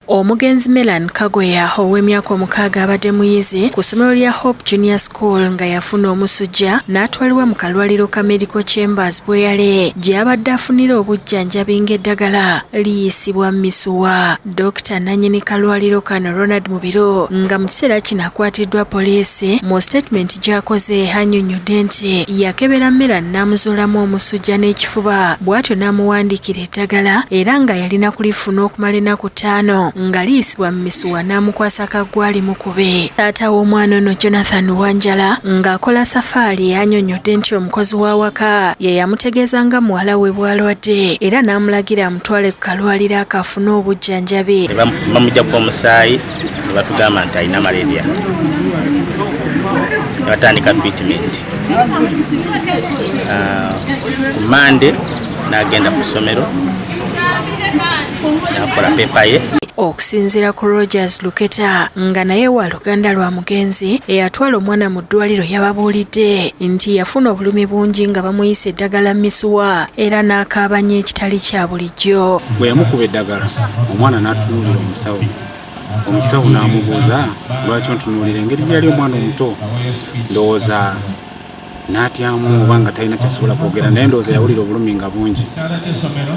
Omugenzi Melan Kagoya ow'emyaka 6 abadde muyizi ku ssomero lya Hope Junior School nga yafuna omusujja n'atwalibwa mu kalwaliro ka Medical Chambers Bweyale gye yabadde afunira obujjanjabi ng'eddagala liyisibwa Misuwa. Dr. Nanyini kalwaliro kano Ronald Mubiro nga mu kiseera kino akwatiddwa poliisi mu statement gy'akoze annyonnyodde nti yakebera Melan n'amuzuulamu omusujja n'ekifuba bw'atyo n'amuwandiikira eddagala era nga yalina kulifuna okumala ennaku 5 nga liyisibwa Misuwa n'amukwasa akagwali mukube. Taata w'omwana ono Jonathan Wanjala ng'akola safaari annyonnyodde nti omukozi w'awaka ye yamutegeeza nga muwala we bw'alwadde era n'amulagira amutwale ku kalwaliro akafune obujjanjabi. Bamuggyako omusaayi ne batugamba nti alina malaria. Ne batandika treatment. Ku Mande n'agenda ku ssomero n'akola pepa ye. Okusinziira ku Rogers Luketa nga naye wa luganda lwa mugenzi eyatwala omwana mu ddwaliro yababuulidde nti yafuna obulumi bungi nga bamuyisa eddagala Misuwa era n'akaabanya ekitali kya bulijjo. Bwe yamukuba eddagala omwana n'atunuulira omusawo n'amubuuza lwaki ontunuulira engeri gyali omwana omuto ndowooza n'atyamu oba nga talina kyasobola kwogera naye ndowooza yawulira obulumi nga bungi.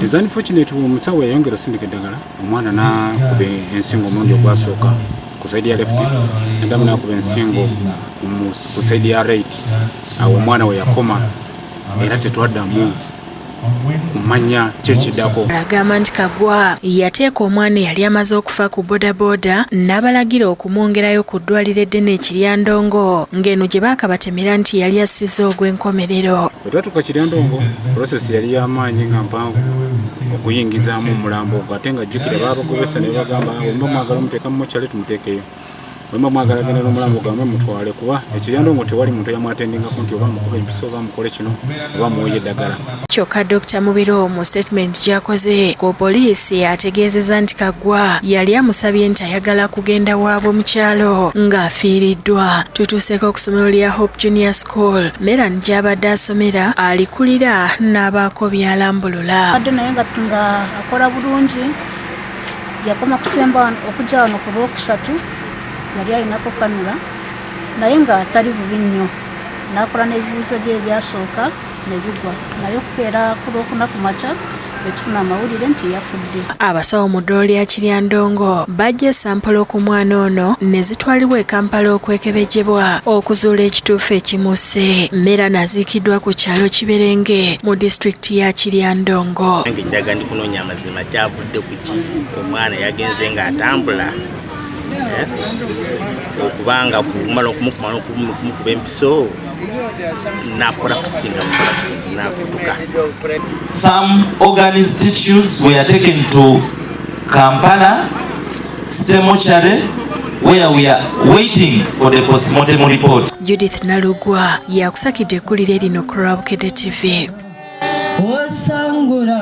Unfortunately omusawo yayongera osindika eddagala omwana n'akuba ensingo omulundi ogwasooka ku saidi ya left neddamu n'akuba ensingo ku saidi ya right. Awo omwana we yakoma era tetwaddamu kumanya kyekiddako. Agamba nti Kagwa yateeka omwana eyali amaze okufa ku bodaboda n'abalagira okumwongerayo ku ddwaliro eddene Kiryandongo ng'eno gye baakabatemera nti yali assizze ogw'enkomerero. Bwe twatuuka Kiryandongo process yali y'amaanyi nga mpanvu okuyingizaamu omulambo ogwo ate nga jjukira baabagobesa ne bagamba wemba mwagala omuteeka mu mokyale tumuteekeyo. Wemba mwagala genda n'omulambo gwamwe mutwale kuba Ekiryandongo tewali muntu yamwatendingako nti oba mukuba empiso oba mukole kino oba muwoye eddagala. Kyokka Dr. Mubiro mu statement gy'akoze ku poliisi ategeezezza nti Kagwa yali amusabye nti ayagala kugenda waabwe mu kyalo ng'afiiriddwa. Tutuuseeko ku ssomero lya Hope Junior School Melan gy'abadde asomera alikulira n'abaako by'alambulula. Adde naye nga akola bulungi yakoma kusemba okujja wano ku Lwokusatu yali alinako kanula naye nga atali bubi nnyo n'akola n'ebibuuzo bye ebyasooka ne bigwa naye okukeera ku Lwokuna ku makya ne tufuna amawulire nti yafudde. Abasawo mu ddwaliro lya Kiryandongo bajja sampolo ku mwana ono ne zitwalibwa e Kampala okwekebejjebwa okuzuula ekituufu ekimusse. Melan aziikiddwa ku kyalo Kiberenge mu disitulikiti ya Kiryandongo. Njaga ndi kunoonya amazima kyavudde ku ki omwana yagenze ng'atambula okubanga kumala okumukuba empiso nakola kusinga nakutuka. Some organized tissues were taken to Kampala State Mortuary where we are waiting for the postmortem report. Judith Nalugwa yakusakidde eggulire lino ku Rabukedde TV.